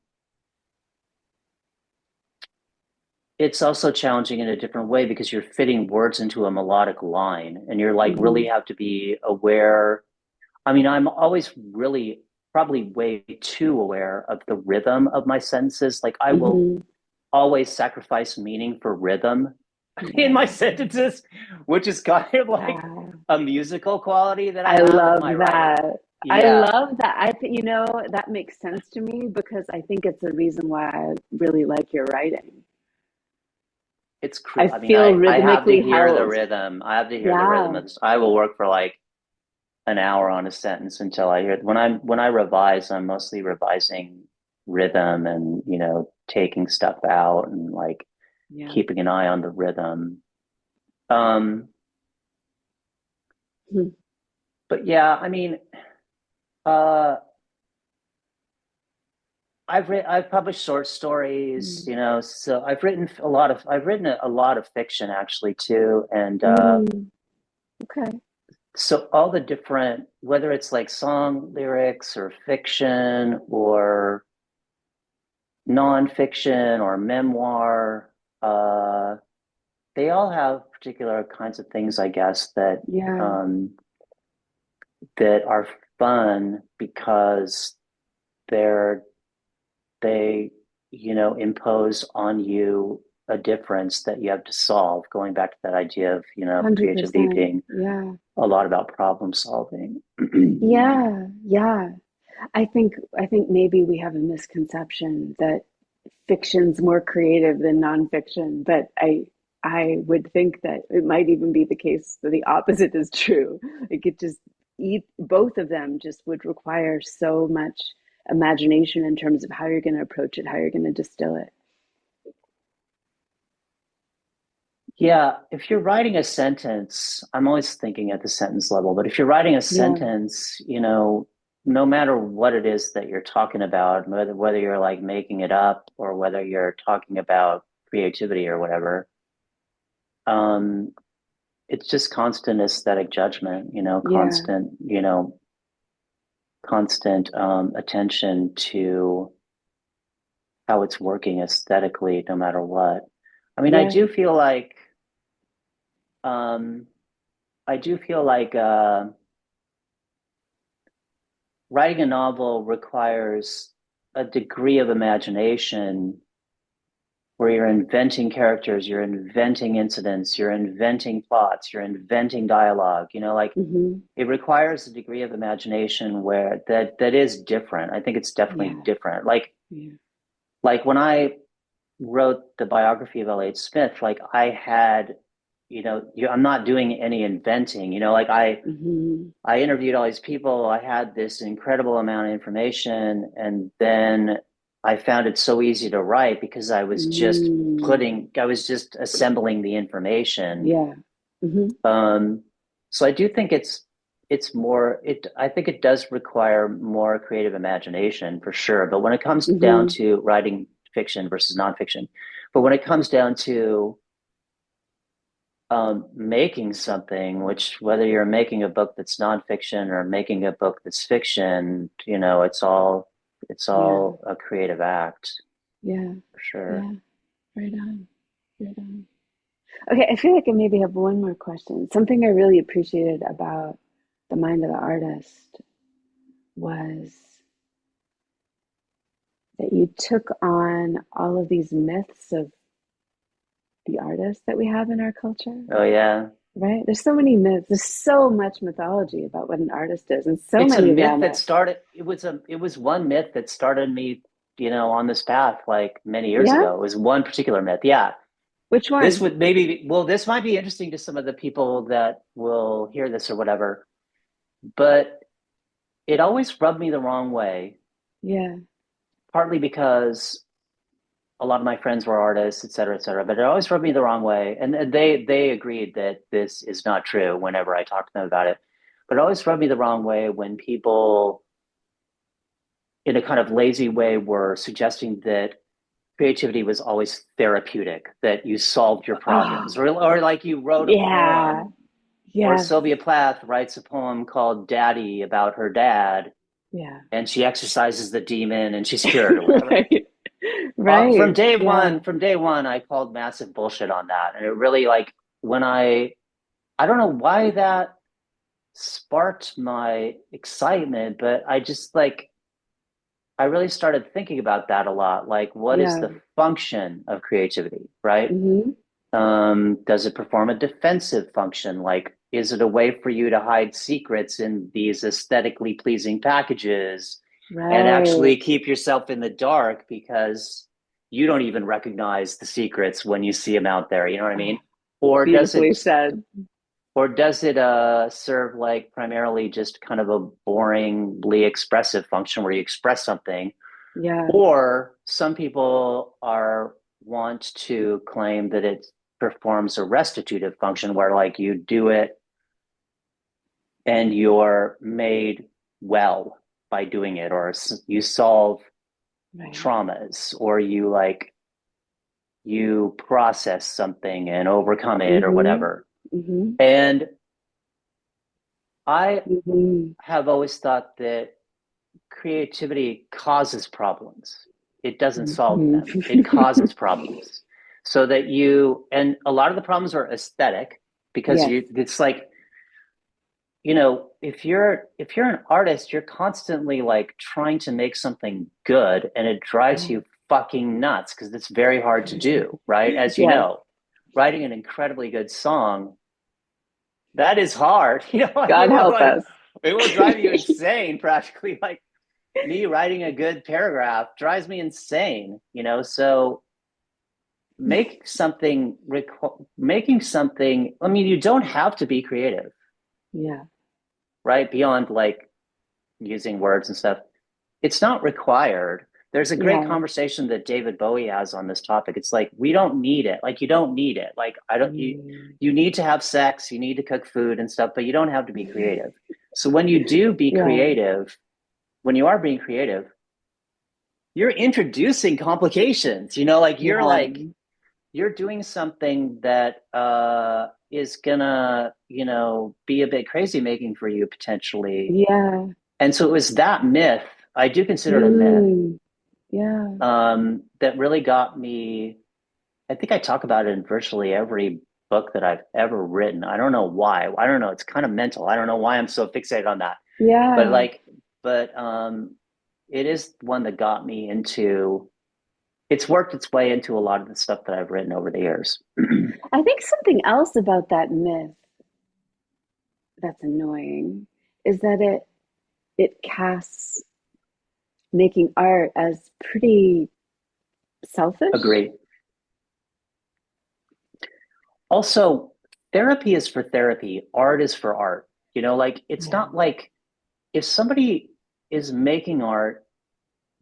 it's also challenging in a different way because you're fitting words into a melodic line and you're like really Hmm. have to be aware. I mean, I'm always really probably way too aware of the rhythm of my sentences. Like I will Hmm. always sacrifice meaning for rhythm in my Yeah. sentences, which is kind of like Wow. a musical quality that I I have in love my writing. that. I Yeah, love that. I think, that makes sense to me because I think it's a reason why I really like your writing. it's I cruel. I mean, feel I have to rhythmically hear the held. rhythm. I have to hear the rhythm Yeah. of this. I will work for like an hour on a sentence until I hear it. When I revise, I'm mostly revising rhythm and taking stuff out and like Yeah. keeping an eye on the rhythm. Um, Hmm. but yeah, I mean, uh, I've published short stories, Mm. so I've written a lot of fiction actually too, and Mm. Okay. so all the different, whether it's like song lyrics or fiction or nonfiction or memoir, uh, they all have particular kinds of things, I guess, Yeah. um, that are fun because they're they. impose on you a difference that you have to solve, going back to that idea of, creativity 100%. being Yeah. a lot about problem solving. Yeah. Yeah. I think maybe we have a misconception that fiction's more creative than nonfiction, but I would think that it might even be the case that the opposite is true. Like it just both of them just would require so much imagination in terms of how you're going to approach it, how you're going to distill it. Yeah, if you're writing a sentence, I'm always thinking at the sentence level, but if you're writing a Yeah. sentence, no matter what it is that you're talking about, whether you're like making it up or whether you're talking about creativity or whatever, um, it's just constant aesthetic judgment, Yeah. constant attention to how it's working aesthetically, no matter what. I mean, Yeah. um, I do feel like writing a novel requires a degree of imagination where you're inventing characters, you're inventing incidents, you're inventing plots, you're inventing dialogue. Like Hmm. it requires a degree of imagination where that is different. I think it's definitely Yeah. different. Like Yeah. like when I wrote the biography of L.H. Smith, like I had, I'm not doing any inventing. Like Hmm. I interviewed all these people. I had this incredible amount of information, and then I found it so easy to write because Mm. I was just assembling the information. Yeah. Hmm. Um, so I do think I think it does require more creative imagination for sure. But when it comes down Hmm. to writing fiction versus nonfiction, but when it comes down to making something, which whether you're making a book that's nonfiction or making a book that's fiction, it's Yeah. all a creative act Yeah. for sure. Yeah. Right on. Right on. Okay, I feel like I maybe have one more question. Something I really appreciated about The Mind of the Artist was that you took on all of these myths of the artists that we have in our culture, Oh yeah. right? There's so many myths. There's so much mythology about what an artist is, and so It's a many of myth them that are, started it was one myth that started me, on this path like many years yeah? ago. It was one particular myth. Yeah. Which This one? would maybe well, this might be interesting to some of the people that will hear this or whatever, but it always rubbed me the wrong way, Yeah. partly because a lot of my friends were artists, et cetera, et cetera. But it always rubbed me the wrong way, and they agreed that this is not true whenever I talked to them about it. But it always rubbed me the wrong way when people, in a kind of lazy way, were suggesting that creativity was always therapeutic, that you solved your Oh, problems, or like you wrote a yeah. poem, or Yes. Sylvia Plath writes a poem called "Daddy" about her dad, Yeah. and she exorcises the demon and she's cured or whatever. Right. Right. Yeah. From day one, I called massive bullshit on that. And it really like when I don't know why that sparked my excitement, but I just like, I really started thinking about that a lot. Like, what is Yeah. the function of creativity, right? Hmm. Does it perform a defensive function? Like, is it a way for you to hide secrets in these aesthetically pleasing packages and Right. actually keep yourself in the dark because you don't even recognize the secrets when you see them out there? You know what I Oh, mean? Or does beautifully it said. serve like primarily just kind of a boringly expressive function where you express something? Yeah. Or some people are want to claim that it performs a restitutive function where like you do it and you're made well by doing it, or you solve Right. traumas, or you process something and overcome it or Mm-hmm. whatever. Mm-hmm. And I Mm-hmm. have always thought that creativity causes problems. It doesn't solve them. It Mm-hmm. causes problems. And a lot of the problems are aesthetic because Yes. it's like, if you're an artist, you're constantly like trying to make something good and it drives Oh, you fucking nuts because it's very hard to do, right? As you Yes. know, writing an incredibly good song, that is hard. Like God help us. it will drive you insane practically. Like me writing a good paragraph drives me insane, so making something, I mean, you don't have to be creative, Yeah. right? Beyond like using words and stuff. It's not required. There's a great Yeah. conversation that David Bowie has on this topic. It's like, we don't need it. Like, you don't need it. Like, I don't, Mm. you need to have sex, you need to cook food and stuff, but you don't have to be creative. So when you do be Yeah. creative, when you are being creative, you're introducing complications, Yeah. you're doing something that is gonna, be a bit crazy making for you potentially. Yeah. And so it was that myth, I do consider it a myth, Mm. Yeah. that really got me. I think I talk about it in virtually every book that I've ever written. I don't know why. I don't know. It's kind of mental. I don't know why I'm so fixated on that. But Yeah. it is one that got me into. It's worked its way into a lot of the stuff that I've written over the years. I think something else about that myth that's annoying is that it casts making art as pretty selfish. Agree. Also, therapy is for therapy. Art is for art. Like it's Yeah. not like if somebody is making art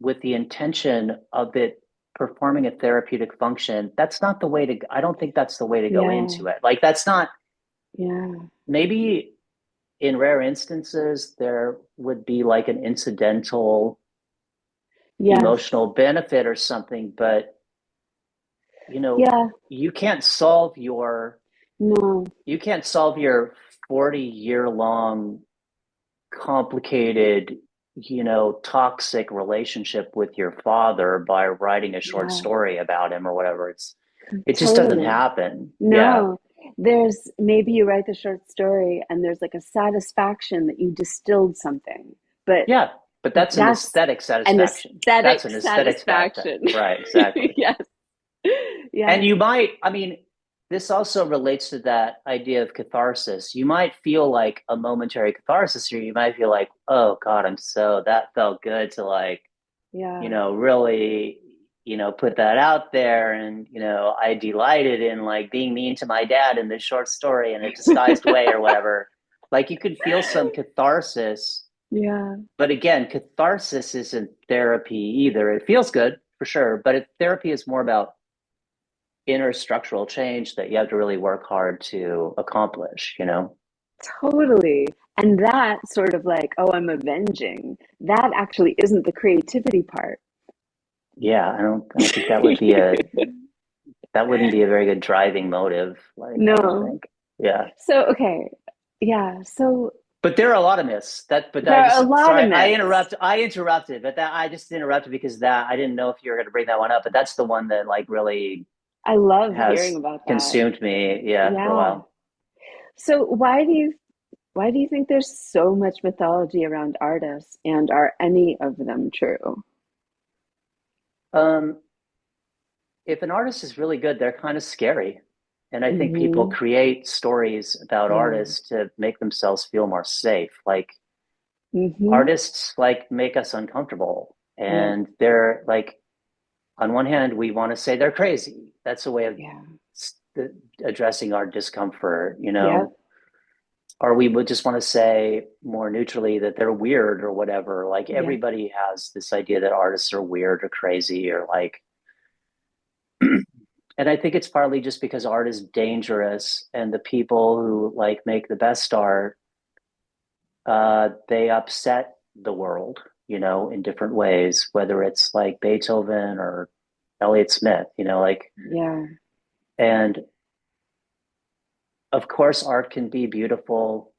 with the intention of it performing a therapeutic function, that's not the way to, I don't think that's the way to go Yeah. into it. Like that's not, Yeah. maybe in rare instances, there would be like an incidental Yes. emotional benefit or something, but you know, Yeah. you can't solve your, No. you can't solve your 40-year long complicated, toxic relationship with your father by writing a short Yeah. story about him or whatever. It just doesn't Totally. happen. Yeah. No. There's maybe you write the short story and there's like a satisfaction that you distilled something, but Yeah. But that's an that's aesthetic an satisfaction. That's aesthetic an aesthetic fact. satisfaction. Right. Exactly. Yes. And Yes. you might, I mean, this also relates to that idea of catharsis. You might feel like a momentary catharsis here. You might feel like, oh God, that felt good to like, Yeah. really, put that out there. And, I delighted in like being mean to my dad in this short story in a disguised way or whatever. Like you could feel some catharsis. Yeah. But again, catharsis isn't therapy either. It feels good for sure, but therapy is more about inner structural change that you have to really work hard to accomplish. Totally. And that sort of like, oh, I'm avenging, that actually isn't the creativity part. Yeah, I don't think that wouldn't be a very good driving motive. Like, I don't No. think. Yeah. So, okay. Yeah. So But there are a lot of myths but there I are a just, lot sorry, of myths. I interrupted, but I just interrupted because that I didn't know if you were going to bring that one up, but that's the one that like really I love hearing has about that. consumed me. Yeah, for a Yeah. while. So why do you think there's so much mythology around artists and are any of them true? Um, if an artist is really good, they're kind of scary. And I think people Mm-hmm. create stories about Yeah. artists to make themselves feel more safe. Like Mm-hmm. artists like make us uncomfortable. Yeah. And they're like, on one hand, we want to say they're crazy. That's a way of Yeah. addressing our discomfort, Yeah. or we would just want to say more neutrally that they're weird or whatever. Like Yeah. everybody has this idea that artists are weird or crazy or like, and I think it's partly just because art is dangerous and the people who like make the best art, they upset the world, in different ways, whether it's like Beethoven or Elliott Smith, like, Yeah. and of course, art can be beautiful,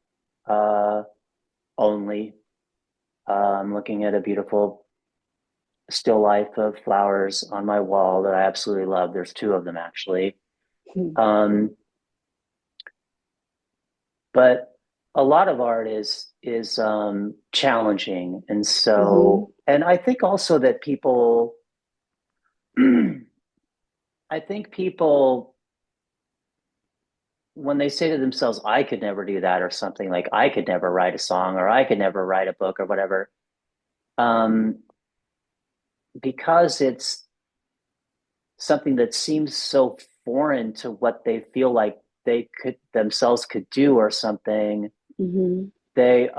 uh, only. I'm looking at a beautiful still life of flowers on my wall that I absolutely love. There's two of them actually. Hmm. Um, but a lot of art is challenging, and Mm-hmm. so, and I think also that people I think people, when they say to themselves, I could never do that, or something like, I could never write a song, or I could never write a book, or whatever, um, because it's something that seems so foreign to what they feel like they could themselves could do or something, Hmm. they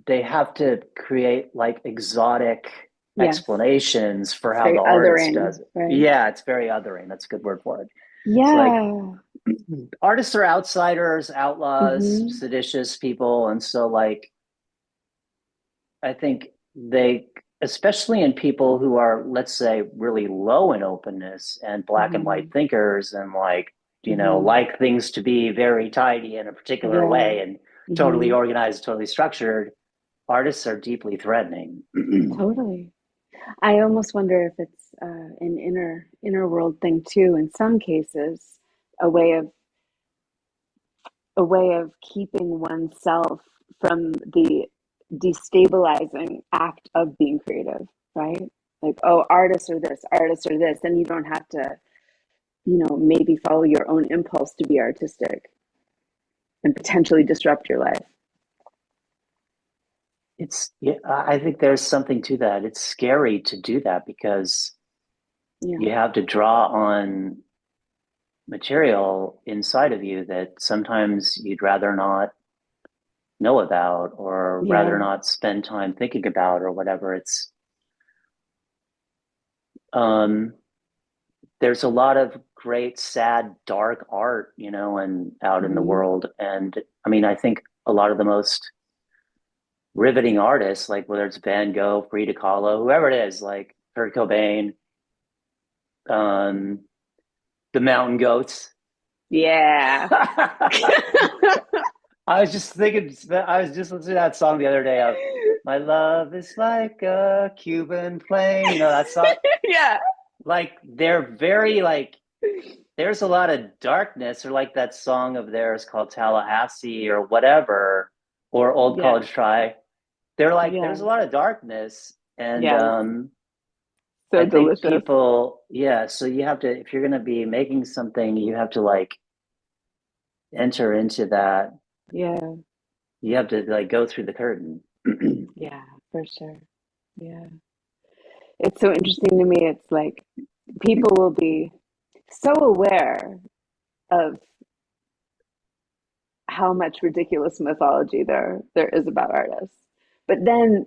they have to create like exotic Yes. explanations for It's how very the artist othering, does it. right? Yeah, it's very othering. That's a good word for it. It's like Yeah. artists are outsiders, outlaws, Hmm. seditious people. And so, like, I think they, especially in people who are, let's say, really low in openness and black and white Hmm. thinkers, and like, Hmm. like things to be very tidy in a particular Yeah. way and totally Hmm. organized, totally structured, artists are deeply threatening. Totally. I almost wonder if it's an inner world thing too. In some cases, a way of a way of keeping oneself from the destabilizing act of being creative, right? Like, oh, artists are this, then you don't have to, maybe follow your own impulse to be artistic and potentially disrupt your life. It's, yeah, I think there's something to that. It's scary to do that because Yeah. you have to draw on material inside of you that sometimes you'd rather not know about or rather Yeah. not spend time thinking about or whatever. It's um there's a lot of great, sad, dark art, and out in the Hmm. world. And I mean, I think a lot of the most riveting artists, like whether it's Van Gogh, Frida Kahlo, whoever it is, like Kurt Cobain, um, the Mountain Goats. Yeah. I was just thinking, I was just listening to that song the other day of My Love is Like a Cuban Plane, that song. Yeah. Like they're very like there's a lot of darkness, or like that song of theirs called Tallahassee or whatever, or Old Yeah. College Try. They're like Yeah. there's a lot of darkness, and Yes. I So think delicious. people, yeah, so you have to, if you're going to be making something, you have to like enter into that. Yeah. You have to like go through the curtain. Yeah, for sure. Yeah. It's so interesting to me. It's like people will be so aware of how much ridiculous mythology there is about artists. But then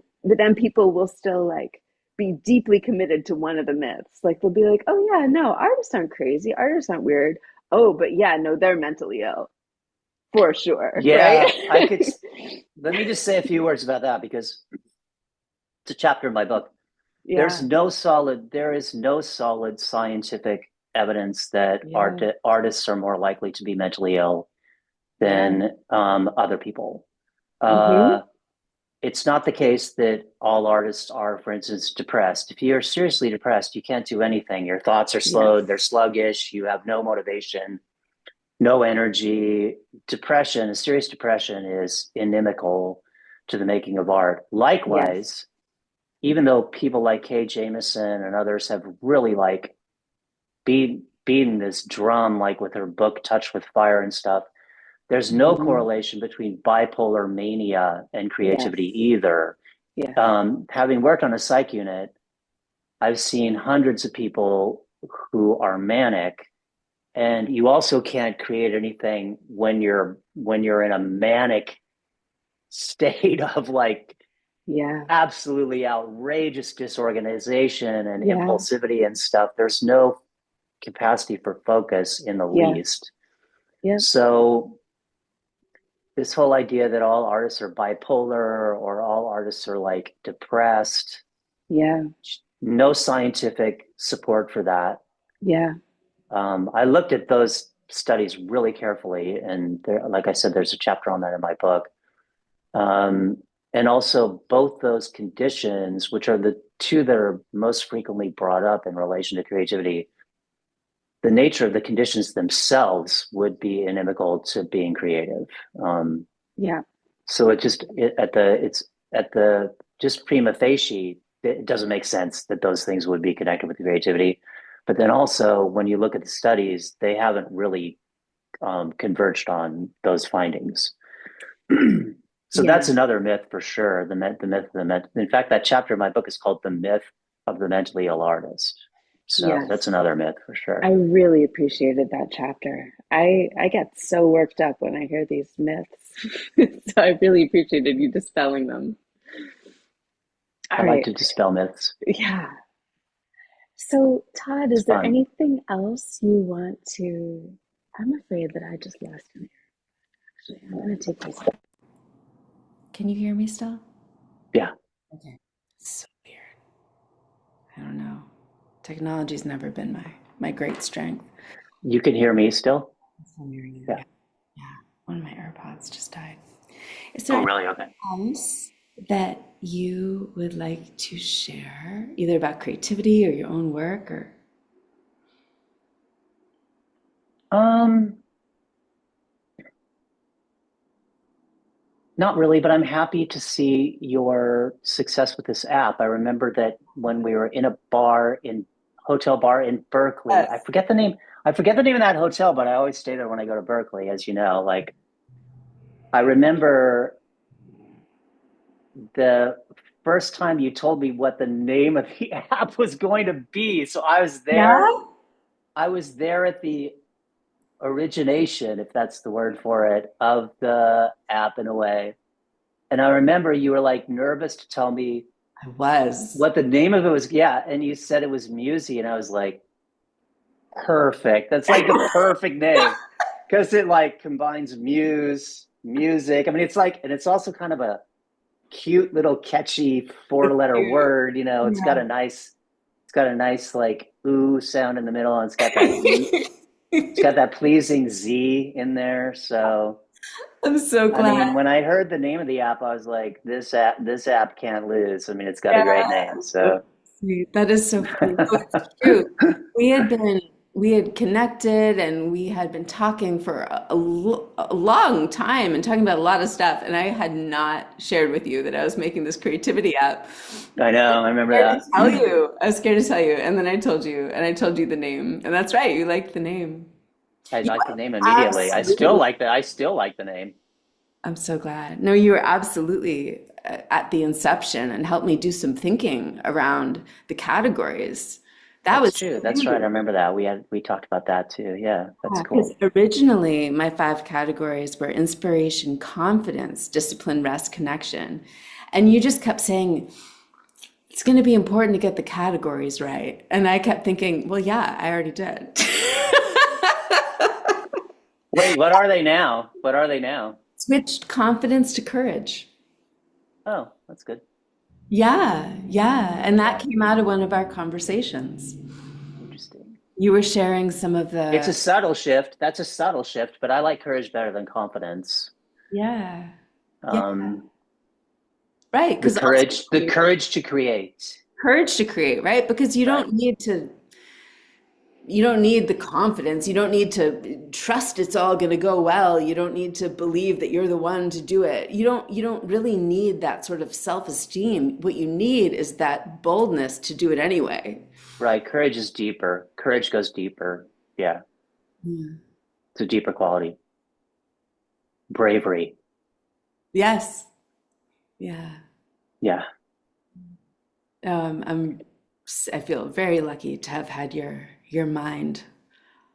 people will still like be deeply committed to one of the myths. Like they'll be like, "Oh yeah, no, artists aren't crazy. Artists aren't weird. Oh, but yeah, no, they're mentally ill for sure." Right? Yeah, let me just say a few words about that because it's a chapter in my book. Yeah. There is no solid scientific evidence that Yeah. artists are more likely to be mentally ill Yeah. than other people. Mm-hmm. Uh, it's not the case that all artists are, for instance, depressed. If you're seriously depressed, you can't do anything. Your thoughts are Yes. slowed, they're sluggish, you have no motivation, no energy. Depression, a serious depression, is inimical to the making of art. Yes. Likewise, even though people like Kay Jamison and others have really like beaten this drum, like with her book Touch with Fire and stuff, there's no Mm-hmm. correlation between bipolar mania and Yes. creativity either. Yes. Having worked on a psych unit, I've seen hundreds of people who are manic, and you also can't create anything when you're in a manic state of like Yeah. absolutely outrageous disorganization and Yeah. impulsivity and stuff. There's no capacity for focus in the Yes. least. Yep. So this whole idea that all artists are bipolar or all artists are like depressed, Yeah. no scientific support for that. Yeah. I looked at those studies really carefully, and there, like I said, there's a chapter on that in my book. Um, and also, both those conditions, which are the two that are most frequently brought up in relation to creativity, the nature of the conditions themselves would be inimical to being creative. Yeah. So it's at the just prima facie. it doesn't make sense that those things would be connected with creativity. But then also, when you look at the studies, they haven't really converged on those findings. So Yeah. that's another myth for sure. The myth. In fact, that chapter in my book is called "The Myth of the Mentally Ill Artist." So that's Yes. another myth for I sure. really appreciated that chapter. I get so worked up when I hear these myths. So I really appreciated you dispelling them. I All like right. to dispel myths. Yeah. So, Todd, It's is there fun. anything else you want to? I'm afraid that I just lost him. Actually, I'm going to take this. Can you hear me still? Yeah, Okay. So weird. I don't know. Technology's never been my great strength. you can hear me still. I'm hearing you. Yeah. Yeah. Yeah. One of my AirPods just died. Is there Oh, anything really? Okay. else that you would like to share, either about creativity or your own work, or? Um, Not really, but I'm happy to see your success with this app. I remember that when we were in a hotel bar in Berkeley, Yes. I forget the name of that hotel, but I always stay there when I go to Berkeley, as you know. Like, I remember the first time you told me what the name of the app was going to be. So Yeah. I was there at the origination, if that's the word for it, of the app in a way. And I remember you were like nervous to tell me I was. what the name of it was. Yeah. And you said it was Muzi. And I was like, perfect. That's like the perfect name because it like combines music. I mean, it's like, and it's also kind of a cute little catchy It's four-letter cute. word. Yeah. It's got a nice like ooh sound in the middle, and it's got that pleasing Z in there. So I'm so I glad. mean, when I heard the name of the app, I was like, this app can't lose. I mean, it's got a Yeah. great name. That's So sweet. That is so funny. So it's true. We had been we had connected and we had been talking for a long time and talking about a lot of stuff. And I had not shared with you that I was making this creativity app. I know, I remember Scared to that. tell you. I was scared to tell you. And then I told you, and I told you the name. And that's right, you liked the name. I You liked the were name immediately. absolutely. I still like the name. I'm so glad. No, you were absolutely at the inception and helped me do some thinking around the categories. That That's was true. That's right. I huge. remember that. We talked about that too. Yeah, that's Because cool. originally my five categories were inspiration, confidence, discipline, rest, connection. And you just kept saying, it's going to be important to get the categories right. And I kept thinking, well, yeah, I already did. Wait, what are they now? What are they now? Switched confidence to courage. Oh, that's good. Yeah, yeah. And that Yeah, came out of one of our conversations. interesting. You were sharing some of It's the, a subtle shift. That's a subtle shift, but I like courage better than confidence. yeah, yeah, Um, right. Because the ultimately, courage to create. courage to create, right? Because Right. you don't need the confidence. You don't need to trust it's all going to go well. You don't need to believe that you're the one to do it. You don't really need that sort of self-esteem. What you need is that boldness to do it anyway. Right. Courage is deeper. Courage goes deeper. Yeah. Yeah. It's a deeper quality. Bravery. Yes. Yeah. Yeah. I'm I feel very lucky to have had your mind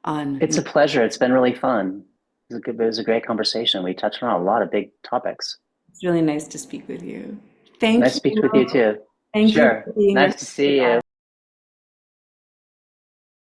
on It's me. a pleasure. It's been really fun. It was a great conversation. We touched on a lot of big topics. It's really nice to speak with you. Nice Thank to speak you. with you too. Thank you Sure. for being our Nice to see you.